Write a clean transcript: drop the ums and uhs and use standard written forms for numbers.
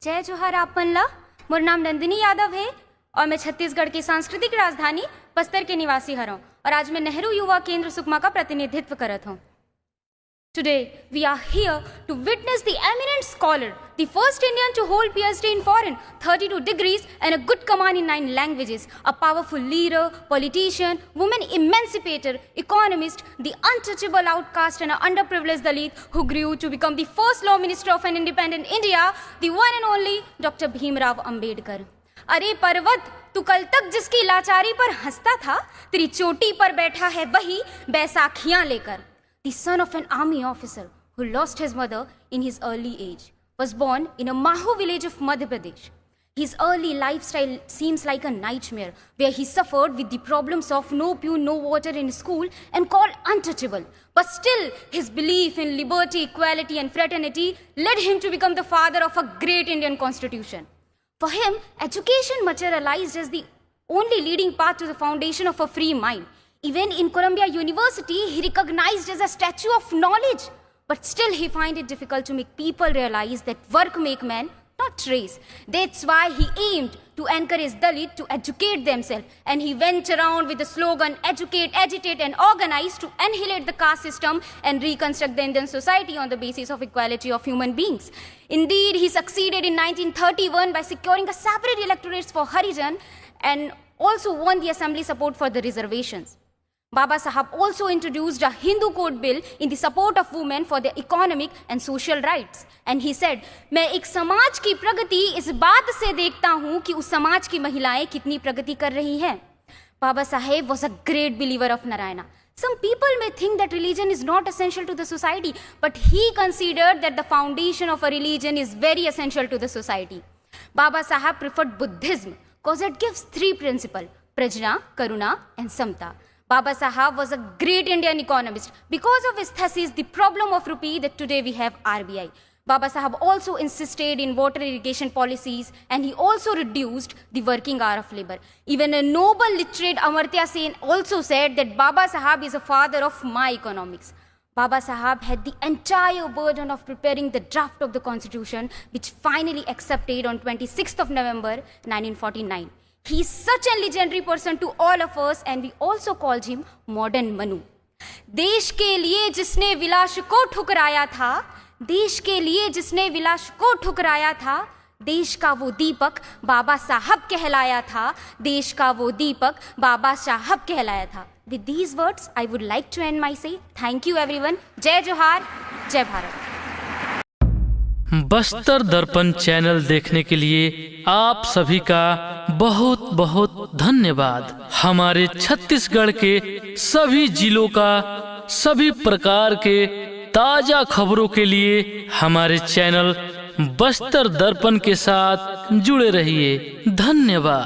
जय जोहार आप मन ला। मोर नाम नंदिनी यादव है और मैं छत्तीसगढ़ की सांस्कृतिक राजधानी बस्तर के निवासी हूँ और आज मैं नेहरू युवा केंद्र सुकमा का प्रतिनिधित्व करत हूँ। Today we are here to witness the eminent scholar, the first Indian to hold PhD in foreign, 32 degrees and a good command in 9 languages, a powerful leader, politician, woman emancipator, economist, the untouchable outcast and an underprivileged Dalit who grew to become the first law minister of an independent India, the one and only Dr. Bhimrao Ambedkar. अरे पर्वत, तू कल तक जिसकी लाचारी पर हंसता था, तेरी चोटी पर बैठा है वही बैसाखियां लेकर. The son of an army officer who lost his mother in his early age, was born in a Maho village of Madhya Pradesh. His early lifestyle seems like a nightmare where he suffered with the problems of no food, no water in school and called untouchable. But still, his belief in liberty, equality and fraternity led him to become the father of a great Indian constitution. For him, education materialized as the only leading path to the foundation of a free mind. Even in Columbia University, he recognized as a statue of knowledge. But still he find it difficult to make people realize that work make man, not race. That's why he aimed to encourage Dalit to educate themselves. And he went around with the slogan, educate, agitate and organize to annihilate the caste system and reconstruct the Indian society on the basis of equality of human beings. Indeed, he succeeded in 1931 by securing a separate electorates for Harijan and also won the assembly support for the reservations. Baba Sahab also introduced a Hindu code bill in the support of women for their economic and social rights. And he said, मैं एक समाज की प्रगति इस बात से देखता हूँ कि उस समाज की महिलाएं कितनी प्रगति कर रही हैं. Baba Saheb was a great believer of Narayana. Some people may think that religion is not essential to the society, but he considered that the foundation of a religion is very essential to the society. Baba Sahab preferred Buddhism because it gives 3 principles, Prajna, Karuna and Samta. Baba Sahab was a great Indian economist. Because of his thesis, The Problem of Rupee, that today we have RBI. Baba Sahab also insisted in water irrigation policies and he also reduced the working hour of labor. Even a noble literate Amartya Sen also said that Baba Sahab is a father of my economics. Baba Sahab had the entire burden of preparing the draft of the constitution, which finally accepted on 26th of November 1949. He is such a legendary person to all of us and we also called him modern Manu. देश के लिए जिसने विलास को ठुकराया था, देश के लिए जिसने विलास को ठुकराया था, देश का वो दीपक बाबा साहब कहलाया था, देश का वो दीपक बाबा साहब कहलाया था. With these words, I would like to end my say. Thank you everyone. जय जोहार, जय भारत. बस्तर दर्पण चैनल देखने के लिए आप सभी का बहुत बहुत धन्यवाद। हमारे छत्तीसगढ़ के सभी जिलों का सभी प्रकार के ताजा खबरों के लिए हमारे चैनल बस्तर दर्पण के साथ जुड़े रहिए। धन्यवाद।